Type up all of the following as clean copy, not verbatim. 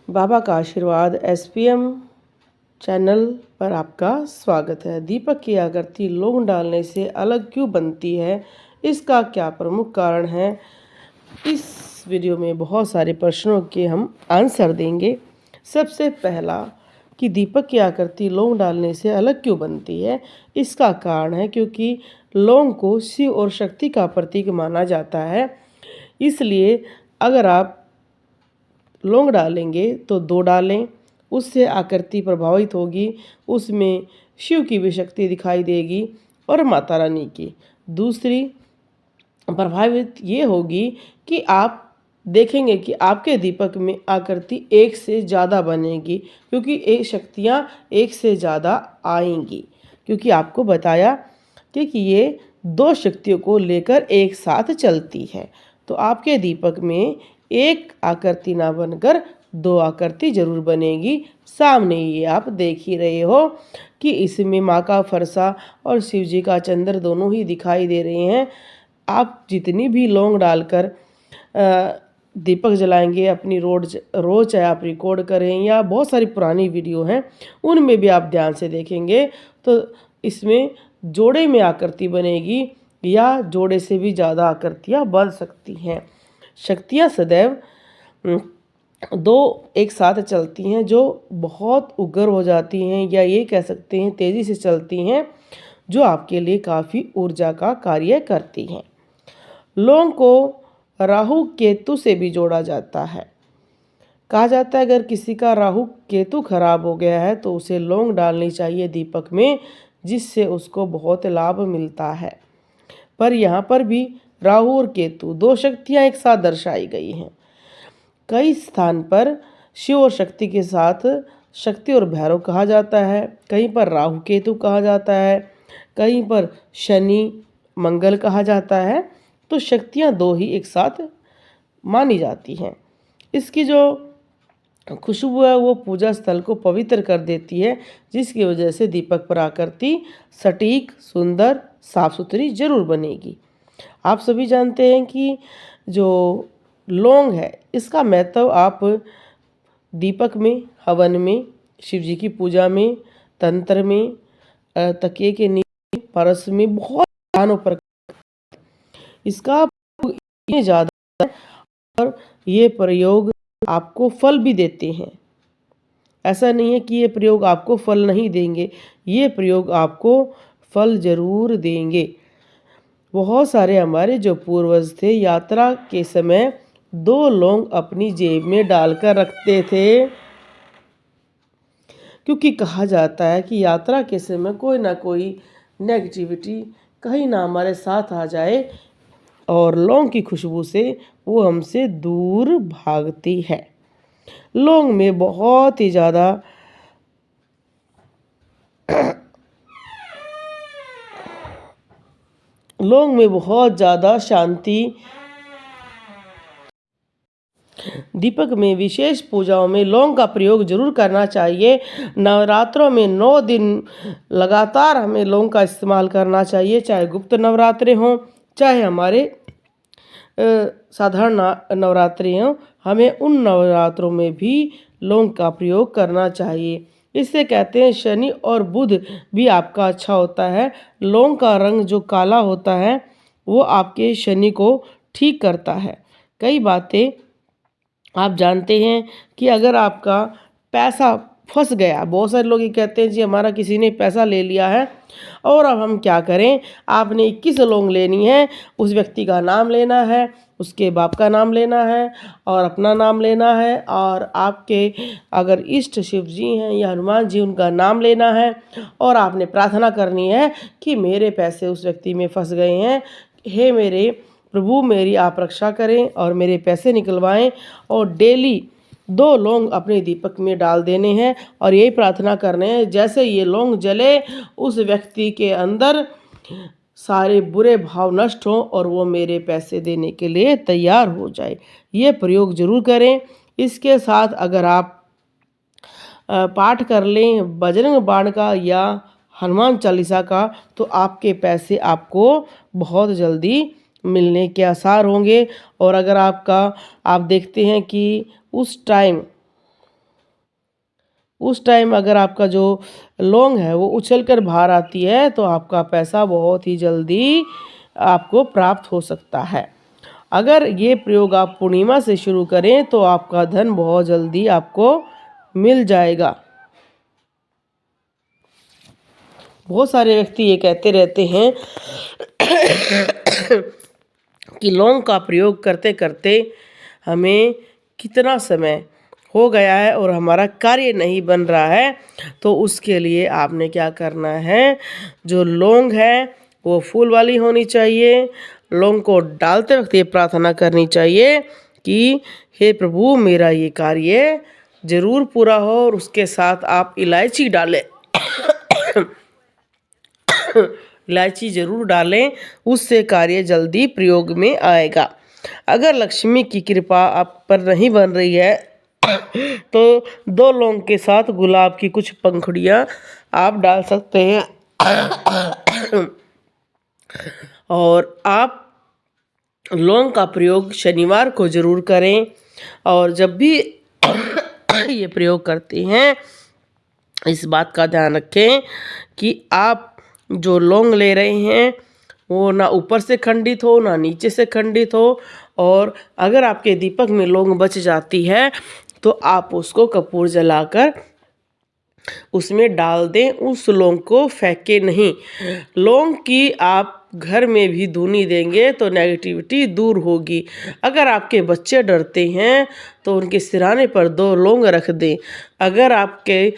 बाबा का आशीर्वाद SPM channel पर आपका स्वागत है। दीपक की आकृति लौंग डालने से अलग क्यों बनती है, इसका क्या प्रमुख कारण है? इस वीडियो में बहुत सारे प्रश्नों के हम आंसर देंगे। सबसे पहला कि दीपक की आकृति लौंग डालने से अलग क्यों बनती है, इसका कारण है क्योंकि लौंग को शिव और शक्ति का प्रतीक माना जाता है। इसलिए अगर आप लौंग डालेंगे तो 2 डालें, उससे आकृति प्रभावित होगी, उसमें शिव की भी शक्ति दिखाई देगी और माता रानी की। दूसरी प्रभावित ये होगी कि आप देखेंगे कि आपके दीपक में आकृति एक से ज़्यादा बनेगी, क्योंकि ये शक्तियाँ एक से ज़्यादा आएंगी, क्योंकि आपको बताया कि ये 2 शक्तियों को लेकर एक साथ चलती है। तो आपके दीपक में एक आकृति ना बनकर 2 आकृति जरूर बनेगी। सामने ये आप देख ही रहे हो कि इसमें माँ का फरसा और शिव जी का चंद्र दोनों ही दिखाई दे रहे हैं। आप जितनी भी लौंग डालकर दीपक जलाएंगे अपनी रोज चाहे आप रिकॉर्ड करें या बहुत सारी पुरानी वीडियो हैं उनमें भी आप ध्यान से देखेंगे तो इसमें जोड़े में आकृति बनेगी या जोड़े से भी ज़्यादा आकृतियाँ बन सकती हैं। शक्तियाँ सदैव 2 एक साथ चलती हैं जो बहुत उग्र हो जाती हैं, या ये कह सकते हैं तेज़ी से चलती हैं, जो आपके लिए काफ़ी ऊर्जा का कार्य करती हैं। लौंग को राहु केतु से भी जोड़ा जाता है। कहा जाता है अगर किसी का राहु केतु खराब हो गया है तो उसे लौंग डालनी चाहिए दीपक में, जिससे उसको बहुत लाभ मिलता है। पर यहाँ पर भी राहु और केतु 2 शक्तियाँ एक साथ दर्शाई गई हैं। कई स्थान पर शिव और शक्ति के साथ शक्ति और भैरव कहा जाता है, कहीं पर राहु केतु कहा जाता है, कहीं पर शनि मंगल कहा जाता है। तो शक्तियाँ 2 ही एक साथ मानी जाती हैं। इसकी जो खुशबू है वो पूजा स्थल को पवित्र कर देती है, जिसकी वजह से दीपक पर आकृति सटीक, सुंदर, साफ सुथरी जरूर बनेगी। आप सभी जानते हैं कि जो लौंग है इसका महत्व आप दीपक में, हवन में, शिव जी की पूजा में, तंत्र में, तकिए के नीचे, परस में बहुत स्थानों पर इसका इतने ज़्यादा है और ये प्रयोग आपको फल भी देते हैं। ऐसा नहीं है कि ये प्रयोग आपको फल नहीं देंगे, ये प्रयोग आपको फल जरूर देंगे। बहुत सारे हमारे जो पूर्वज थे यात्रा के समय 2 लौंग अपनी जेब में डालकर रखते थे, क्योंकि कहा जाता है कि यात्रा के समय कोई ना कोई नेगेटिविटी कहीं ना हमारे साथ आ जाए और लौंग की खुशबू से वो हमसे दूर भागती है। लौंग में बहुत ही ज़्यादा शांति। दीपक में विशेष पूजाओं में लौंग का प्रयोग जरूर करना चाहिए। नवरात्रों में 9 दिन लगातार हमें लौंग का इस्तेमाल करना चाहिए, चाहे गुप्त नवरात्रे हों चाहे हमारे साधारण नवरात्रि हों, हमें उन नवरात्रों में भी लौंग का प्रयोग करना चाहिए। इससे कहते हैं शनि और बुध भी आपका अच्छा होता है। लौंग का रंग जो काला होता है वो आपके शनि को ठीक करता है। कई बातें आप जानते हैं कि अगर आपका पैसा फंस गया, बहुत सारे लोग ये कहते हैं जी हमारा किसी ने पैसा ले लिया है और अब हम क्या करें। आपने 21 लौंग लेनी है, उस व्यक्ति का नाम लेना है, उसके बाप का नाम लेना है और अपना नाम लेना है, और आपके अगर इष्ट शिव जी हैं या हनुमान जी उनका नाम लेना है, और आपने प्रार्थना करनी है कि मेरे पैसे उस व्यक्ति में फंस गए हैं, हे मेरे प्रभु मेरी आप रक्षा करें और मेरे पैसे निकलवाएं। और डेली 2 लौंग अपने दीपक में डाल देने हैं और यही प्रार्थना करने हैं जैसे ये लौंग जले उस व्यक्ति के अंदर सारे बुरे भाव नष्ट हों और वो मेरे पैसे देने के लिए तैयार हो जाए। ये प्रयोग जरूर करें। इसके साथ अगर आप पाठ कर लें बजरंग बाण का या हनुमान चालीसा का, तो आपके पैसे आपको बहुत जल्दी मिलने के आसार होंगे। और अगर आप देखते हैं कि उस टाइम उस टाइम अगर आपका जो लौंग है वो उछल कर बाहर आती है तो आपका पैसा बहुत ही जल्दी आपको प्राप्त हो सकता है। अगर ये प्रयोग आप पूर्णिमा से शुरू करें तो आपका धन बहुत जल्दी आपको मिल जाएगा। बहुत सारे व्यक्ति ये कहते रहते हैं कि लौंग का प्रयोग करते करते हमें कितना समय हो गया है और हमारा कार्य नहीं बन रहा है। तो उसके लिए आपने क्या करना है, जो लौंग है वो फूल वाली होनी चाहिए। लौंग को डालते वक्त ये प्रार्थना करनी चाहिए कि हे प्रभु मेरा ये कार्य ज़रूर पूरा हो, और उसके साथ आप इलायची डालें इलायची ज़रूर डालें, उससे कार्य जल्दी प्रयोग में आएगा। अगर लक्ष्मी की कृपा आप पर नहीं बन रही है तो 2 लौंग के साथ गुलाब की कुछ पंखुड़ियाँ आप डाल सकते हैं। और आप लौंग का प्रयोग शनिवार को ज़रूर करें। और जब भी ये प्रयोग करते हैं इस बात का ध्यान रखें कि आप जो लौंग ले रहे हैं वो ना ऊपर से खंडित हो ना नीचे से खंडित हो। और अगर आपके दीपक में लौंग बच जाती है तो आप उसको कपूर जलाकर उसमें डाल दें, उस लौंग को फेंके नहीं। लौंग की आप घर में भी धुनी देंगे तो नेगेटिविटी दूर होगी। अगर आपके बच्चे डरते हैं तो उनके सिरहाने पर 2 लौंग रख दें। अगर आपके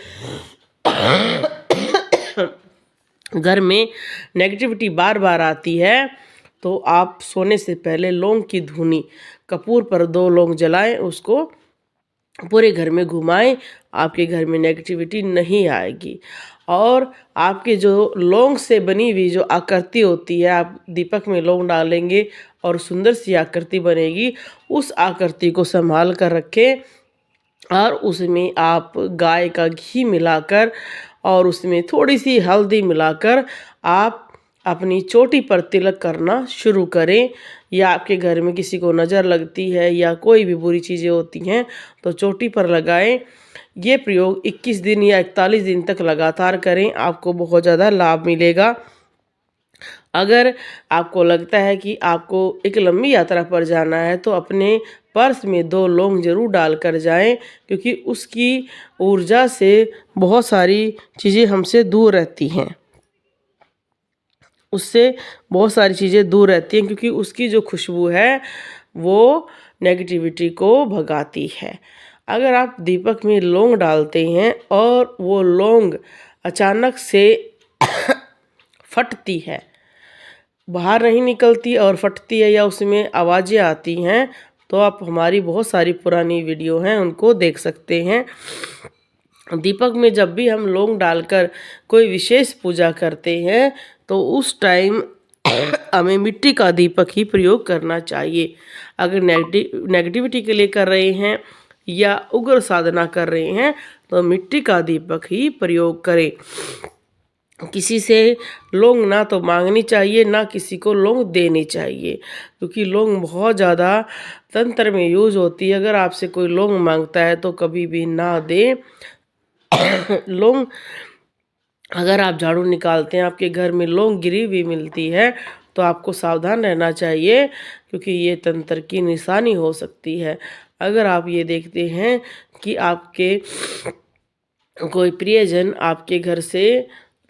घर में नेगेटिविटी बार बार आती है तो आप सोने से पहले लौंग की धुनी कपूर पर 2 लौंग जलाएं, उसको पूरे घर में घुमाएं, आपके घर में नेगेटिविटी नहीं आएगी। और आपके जो लौंग से बनी हुई जो आकृति होती है, आप दीपक में लौंग डालेंगे और सुंदर सी आकृति बनेगी। उस आकृति को संभाल कर रखें और उसमें आप गाय का घी मिलाकर और उसमें थोड़ी सी हल्दी मिलाकर आप अपनी चोटी पर तिलक करना शुरू करें। या आपके घर में किसी को नज़र लगती है या कोई भी बुरी चीज़ें होती हैं तो चोटी पर लगाएं। ये प्रयोग 21 दिन या 41 दिन तक लगातार करें, आपको बहुत ज़्यादा लाभ मिलेगा। अगर आपको लगता है कि आपको एक लंबी यात्रा पर जाना है तो अपने पर्स में 2 लौंग ज़रूर डाल कर जाएं, क्योंकि उसकी ऊर्जा से बहुत सारी चीज़ें हमसे दूर रहती हैं। उससे बहुत सारी चीज़ें दूर रहती हैं क्योंकि उसकी जो खुशबू है वो नेगेटिविटी को भगाती है। अगर आप दीपक में लौंग डालते हैं और वो लौंग अचानक से फटती है, बाहर नहीं निकलती और फटती है या उसमें आवाज़ें आती हैं, तो आप हमारी बहुत सारी पुरानी वीडियो हैं उनको देख सकते हैं। दीपक में जब भी हम लौंग डालकर कोई विशेष पूजा करते हैं तो उस टाइम हमें मिट्टी का दीपक ही प्रयोग करना चाहिए। अगर नेगेटिविटी के लिए कर रहे हैं या उग्र साधना कर रहे हैं तो मिट्टी का दीपक ही प्रयोग करें। किसी से लौंग ना तो मांगनी चाहिए ना किसी को लौंग देनी चाहिए, क्योंकि लौंग बहुत ज़्यादा तंत्र में यूज़ होती है। अगर आपसे कोई लौंग मांगता है तो कभी भी ना दें। लौंग अगर आप झाड़ू निकालते हैं आपके घर में लौंग गिरी हुई मिलती है तो आपको सावधान रहना चाहिए, क्योंकि ये तंत्र की निशानी हो सकती है। अगर आप ये देखते हैं कि आपके कोई प्रियजन आपके घर से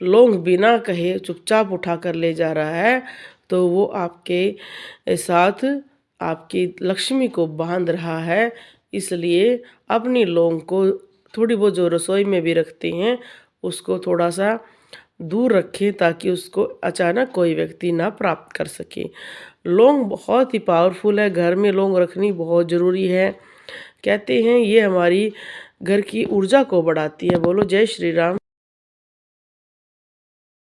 लौंग बिना कहे चुपचाप उठा कर ले जा रहा है तो वो आपके साथ आपकी लक्ष्मी को बांध रहा है। इसलिए अपनी लौंग को थोड़ी बहुत जो रसोई में भी रखते हैं उसको थोड़ा सा दूर रखें ताकि उसको अचानक कोई व्यक्ति ना प्राप्त कर सके। लौंग बहुत ही पावरफुल है, घर में लौंग रखनी बहुत ज़रूरी है। कहते हैं ये हमारी घर की ऊर्जा को बढ़ाती है। बोलो जय श्री राम।